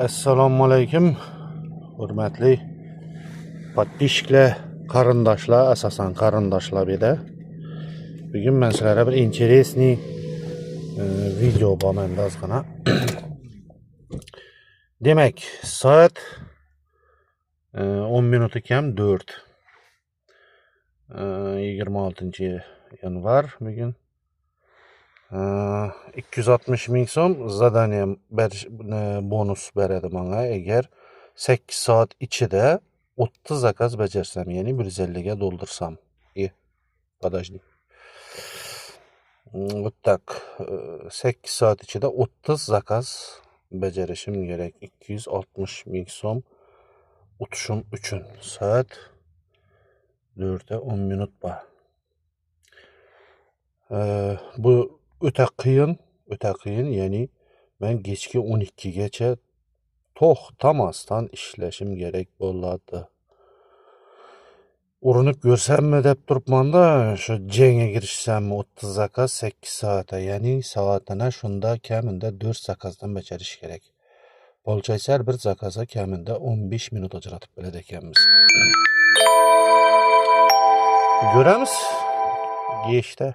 Assalomu alaykum. Hurmatli podpishchilar, qarindoshlar, asosan qarindoshlar edi. Bugun men sizlarga bir интересный video bo'lmanda ozgina. Demak, soat 10 minut kam 4. 26-yanvar bugun. 260 ming so'm zadaniya bonus beradi menga agar 8 soat ichida 30 zakaz bajarsam, ya'ni 150 ga doldursam. Подожди. Вот так. 8 soat ichida 30 zakaz bajarishim kerak. 260 ming so'm o'tishim uchun. Soat 4'e 10 minut bor. Bu o'ta qiyin, ya'ni men kechki 12 gacha to'xtamasdan ishlashim kerak bo'ladi. Urinib ko'rsammi deb turibman-da, shu jangga girishsammi 30 zakaz 8 soatda, ya'ni soatini shunda kamida 4 zakazdan bajarish kerak. Bo'lchaysa har bir zakazga kamida 15 minut ajratib biladi ekanmiz. Ko'ramiz. Geçti.